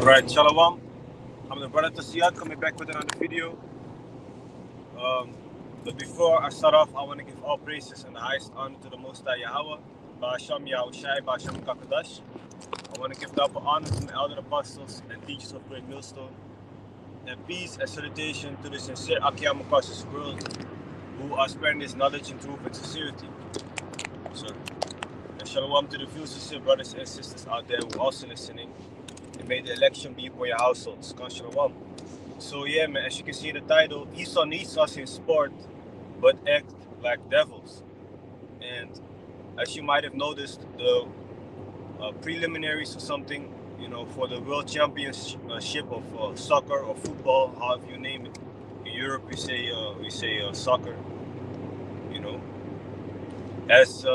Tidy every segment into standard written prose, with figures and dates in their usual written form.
Right, Shalom. I'm the brother Tasiyat coming back with another video. Um, but before I start off, I want to give all praises and the highest honor to the Most High Yahweh, Ba'asham Yahushai, Ba'asham Kakadash. I want to give double honor to the elder apostles and teachers of Great Millstone, and peace and salutation to the sincere Akiyam across this world who are spreading this knowledge and truth and sincerity. So, and shalom to the few sincere brothers and sisters out there who are also listening. And may the election be for your households. Shalom. So yeah, man, as you can see in the title, Esau needs us in sport, but act like devils. And as you might have noticed, the preliminaries or something, for the world championship of soccer or football, however you name it. In Europe, we say soccer. You know, as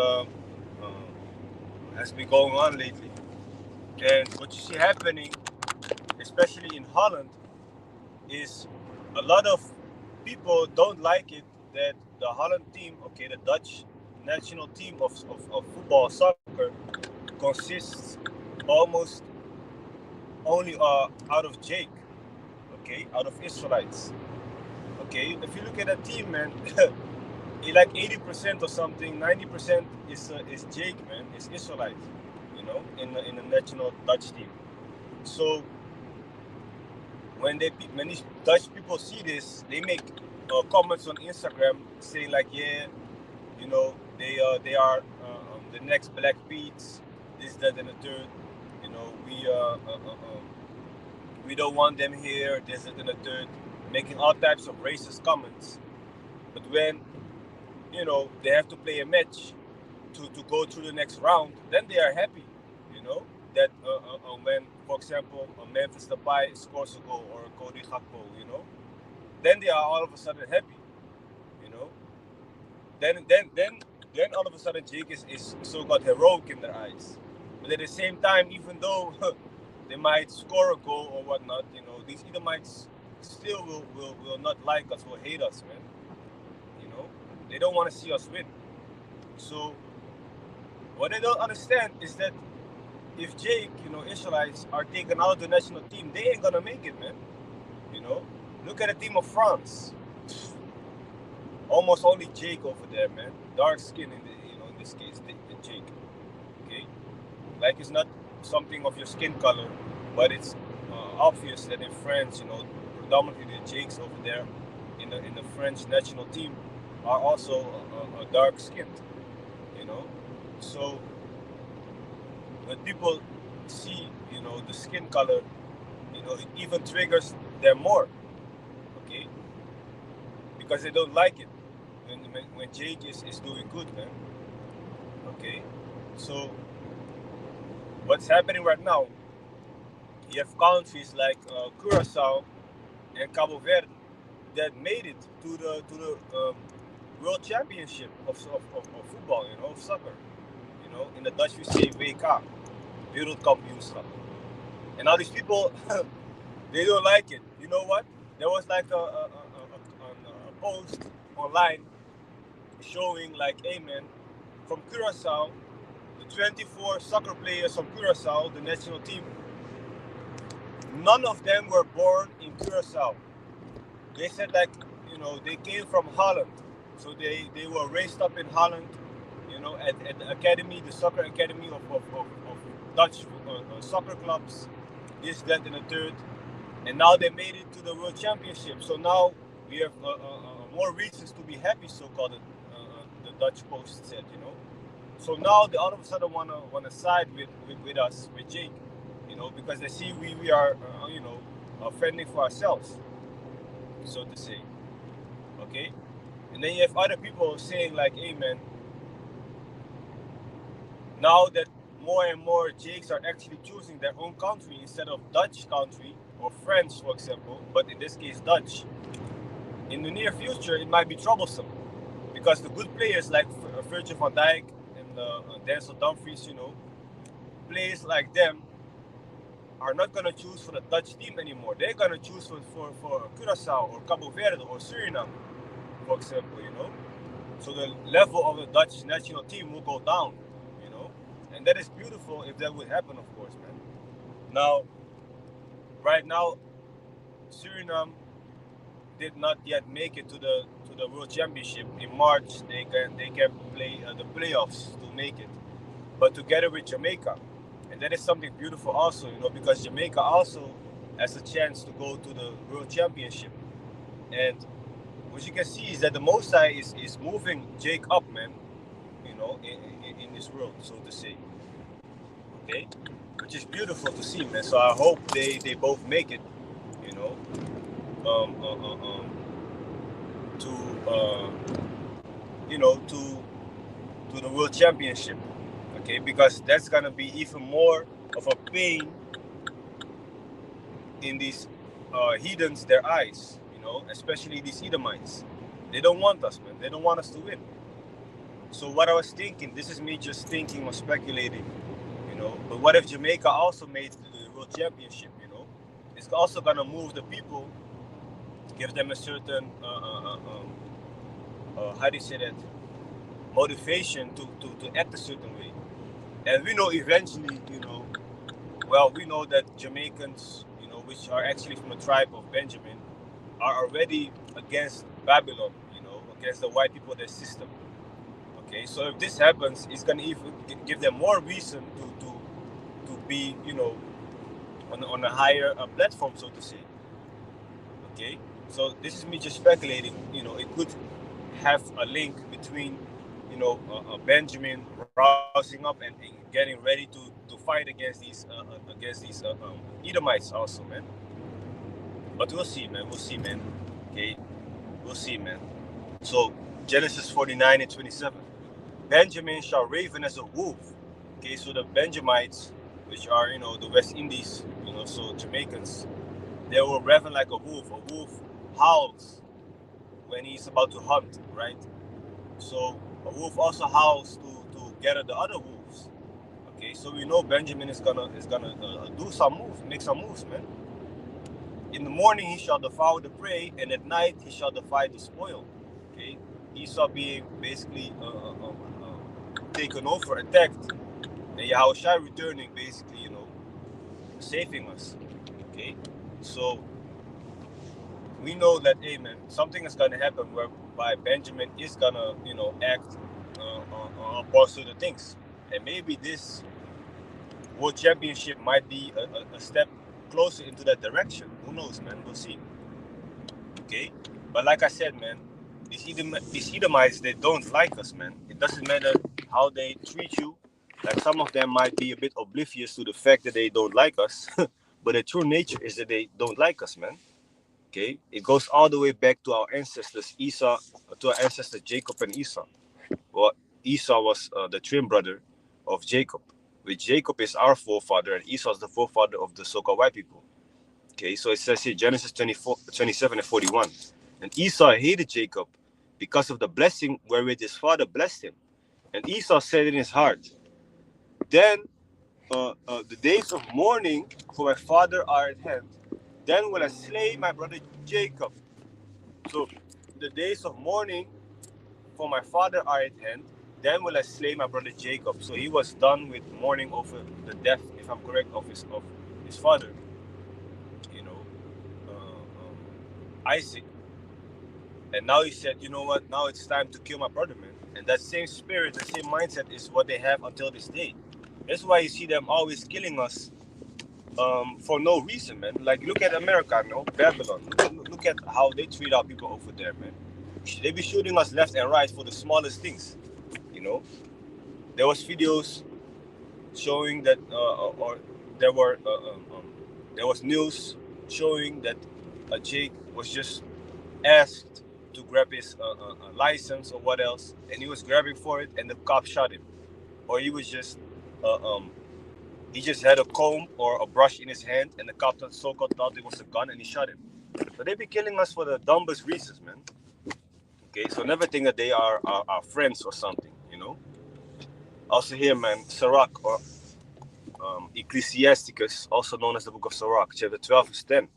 has been going on lately, and what you see happening, especially in Holland, is a lot of people don't like it that the Holland team, okay, the Dutch national team of football, soccer, consists almost only out of Jake, okay, out of Israelites. Okay, if you look at that team, man, like 80% or something, 90% is Jake, man, is Israelite, in the national Dutch team. So when these Dutch people see this, they make comments on Instagram saying like, yeah, they are the next Black Beats, this, that, and the third. We don't want them here, this, that, and the third, making all types of racist comments. But when they have to play a match to go through the next round, then they are happy. That when, for example, Memphis Depay scores a goal or Cody Gakpo, then they are all of a sudden happy. You know, then all of a sudden Jake is so-called heroic in their eyes. But at the same time, even though they might score a goal or whatnot, these Edomites still will not like us, will hate us, man. They don't want to see us win. So what they don't understand is that if Jake, Israelites are taken out of the national team, they ain't gonna make it, man. Look at the team of France. Almost only Jake over there, man. Dark skin in this case, the Jake. Okay, like it's not something of your skin color, but it's obvious that in France, predominantly the Jakes over there in the French national team are also dark skinned. So when people see, the skin color, it even triggers them more, okay? Because they don't like it when Jake is doing good, man. Okay? So what's happening right now, you have countries like Curacao and Cabo Verde that made it to the World Championship of football, of soccer. In the Dutch we say WK, Wereldkampioenschap. And all these people, they don't like it. You know what? There was like a post online showing like, hey man, from Curacao, the 24 soccer players from Curacao, the national team, none of them were born in Curacao. They said like, they came from Holland. So they were raised up in Holland, at the academy, the soccer academy of Dutch soccer clubs, this, that, and the third. And now they made it to the World Championship. So now we have more reasons to be happy, so-called, the Dutch Post said, So now they all of a sudden wanna side with us, with Jake, because they see we are, fending for ourselves, so to say. Okay? And then you have other people saying like, hey man, now that more and more Jakes are actually choosing their own country instead of Dutch country or French, for example, but in this case Dutch, in the near future it might be troublesome because the good players like Virgil van Dijk and Denzel Dumfries, players like them are not going to choose for the Dutch team anymore. They're going to choose for Curacao or Cabo Verde or Suriname, for example, So the level of the Dutch national team will go down, And that is beautiful if that would happen, of course, man. Now, right now, Suriname did not yet make it to the World Championship. In March, they can play the playoffs to make it, but together with Jamaica, and that is something beautiful also, because Jamaica also has a chance to go to the World Championship. And what you can see is that the Most High is moving Jake up, man. In this world, so to say. Okay, which is beautiful to see, man. So I hope they both make it. You know, um, uh, uh, um, to to the World Championship. Okay, because that's gonna be even more of a pain in these heathens their eyes. Especially these Edomites. They don't want us, man. They don't want us to win. So what I was thinking, this is me just thinking or speculating, But what if Jamaica also made the World Championship? It's also gonna move the people, give them a certain how do you say that, motivation to act a certain way. And we know eventually, well, we know that Jamaicans, which are actually from the tribe of Benjamin, are already against Babylon, against the white people, their system. Okay, so if this happens, it's gonna even give them more reason to be, on a higher platform, so to say. Okay, so this is me just speculating. It could have a link between, Benjamin rousing up and getting ready to fight against these Edomites also, man. But we'll see, man. We'll see, man. Okay, we'll see, man. So Genesis 49:27. Benjamin shall raven as a wolf. Okay, so the Benjamites, which are, the West Indies, so Jamaicans, they will raven like a wolf. A wolf howls when he's about to hunt, right? So a wolf also howls to gather the other wolves. Okay, so we know Benjamin is gonna do some moves, make some moves, man. In the morning he shall devour the prey, and at night he shall divide the spoil. Okay, Esau being basically taken over, attacked, and Yahushua returning, basically, saving us. Okay, so we know that, hey, man, something is gonna happen whereby Benjamin is gonna, act upon certain things, and maybe this World Championship might be a step closer into that direction. Who knows, man? We'll see. Okay, but like I said, man, these Edomites, they don't like us, man. It doesn't matter how they treat you. Like, some of them might be a bit oblivious to the fact that they don't like us, but the true nature is that they don't like us, man. Okay, it goes all the way back to our ancestors, Esau, to our ancestor Jacob and Esau. Well, Esau was the twin brother of Jacob, which Jacob is our forefather, and Esau is the forefather of the so-called white people. Okay, so it says here, Genesis 27:41. And Esau hated Jacob because of the blessing wherewith his father blessed him. And Esau said in his heart, then the days of mourning for my father are at hand. Then will I slay my brother Jacob. So the days of mourning for my father are at hand. Then will I slay my brother Jacob. So he was done with mourning over the death, if I'm correct, of his father, you know, Isaac. And now he said, you know what? Now it's time to kill my brother, man. And that same spirit, the same mindset is what they have until this day. That's why you see them always killing us for no reason, man. Like, look at America, Babylon. Look at how they treat our people over there, man. They be shooting us left and right for the smallest things, you know. There was videos showing that, or there were, there was news showing that Jake was just asked to grab his license or what else, and he was grabbing for it, and the cop shot him. Or uh, um, he just had a comb or a brush in his hand, and the cop so-called thought it was a gun, and he shot him. So they be killing us for the dumbest reasons, man. Okay, so never think that they are our friends or something, you know. Also here, man, Sirach, or Ecclesiasticus, also known as the Book of Sirach, chapter 12, verse 10.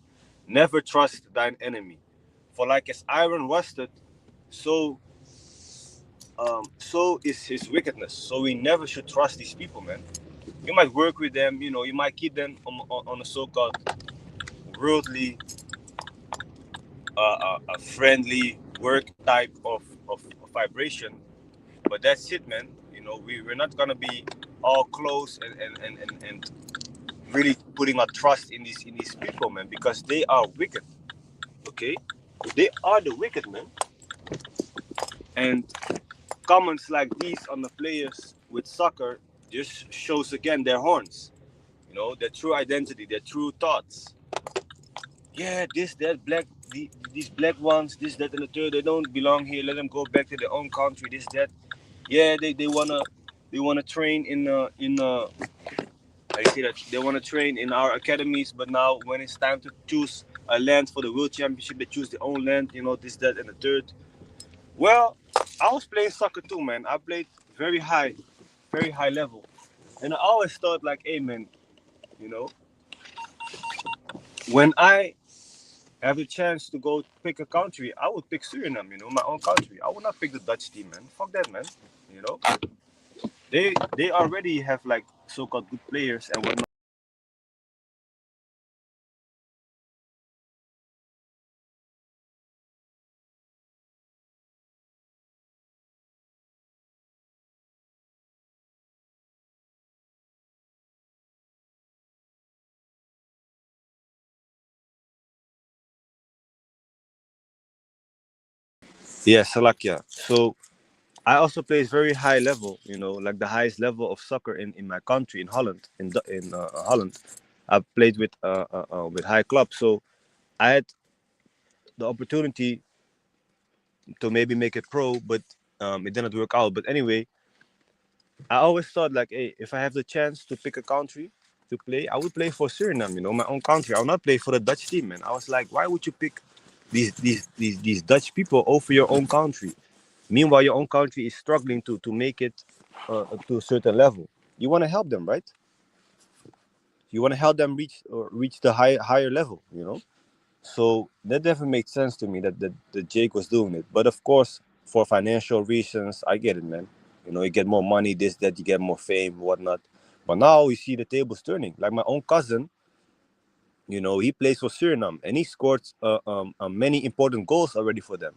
Never trust thine enemy, for like as iron rusted, so so is his wickedness. So we never should trust these people, man. You might work with them, you might keep them on a so-called worldly, a friendly work type of vibration. But that's it, man. We're not gonna be all close and really putting our trust in these people, man, because they are wicked. Okay, they are the wicked, man. And comments like these on the players with soccer just shows again their horns. Their true identity, their true thoughts. Yeah, this, that, these black ones, this, that, and the third, they don't belong here. Let them go back to their own country. This, that. Yeah, they wanna train in I say that they wanna train in our academies, but now when it's time to choose a land for the World Championship, they choose their own land. This, that, and the third. Well, I was playing soccer too, man. I played very high level, and I always thought like, hey, man, you know, when I have the chance to go pick a country, I would pick Suriname, my own country. I would not pick the Dutch team, man. Fuck that, man. You know, they already have like so-called good players and whatnot. Yeah, Salakia. So I also play very high level, like the highest level of soccer in my country, in Holland, in Holland. I played with high clubs, so I had the opportunity to maybe make it pro, but it didn't work out. But anyway, I always thought like, hey, if I have the chance to pick a country to play, I would play for Suriname, my own country. I would not play for the Dutch team, man. I was like, why would you pick these Dutch people over your own country? Meanwhile, your own country is struggling to make it to a certain level. You want to help them, right? You want to help them reach the higher level, So that definitely makes sense to me that Jake was doing it. But of course, for financial reasons, I get it, man. You get more money, this, that, you get more fame, whatnot. But now you see the tables turning. Like my own cousin, he plays for Suriname and he scored many important goals already for them,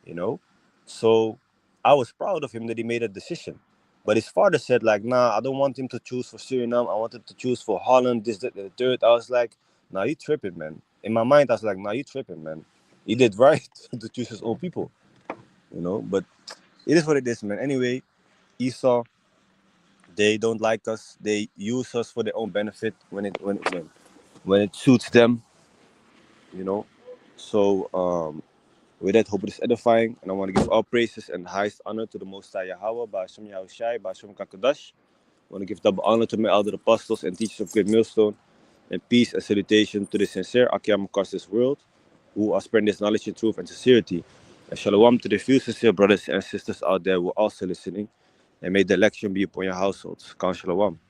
you know. So I was proud of him that he made a decision. But his father said, like, nah, I don't want him to choose for Suriname. I wanted to choose for Holland, this, that, and the third. I was like, nah, you tripping, man. In my mind, I was like, nah, you tripping, man. He did right to choose his own people, But it is what it is, man. Anyway, Esau, they don't like us. They use us for their own benefit when it suits them, you know. So with that, hope it is edifying, and I want to give all praises and highest honor to the Most High Yahweh, Ba'ashem Yahushai, Ba'ashem Kakadash. I want to give double honor to my elder apostles and teachers of Great Millstone, and peace and salutation to the sincere Akiyam across this world, who are spreading this knowledge and truth and sincerity. And shalom to the few sincere brothers and sisters out there who are also listening, and may the election be upon your households. Khan shalom.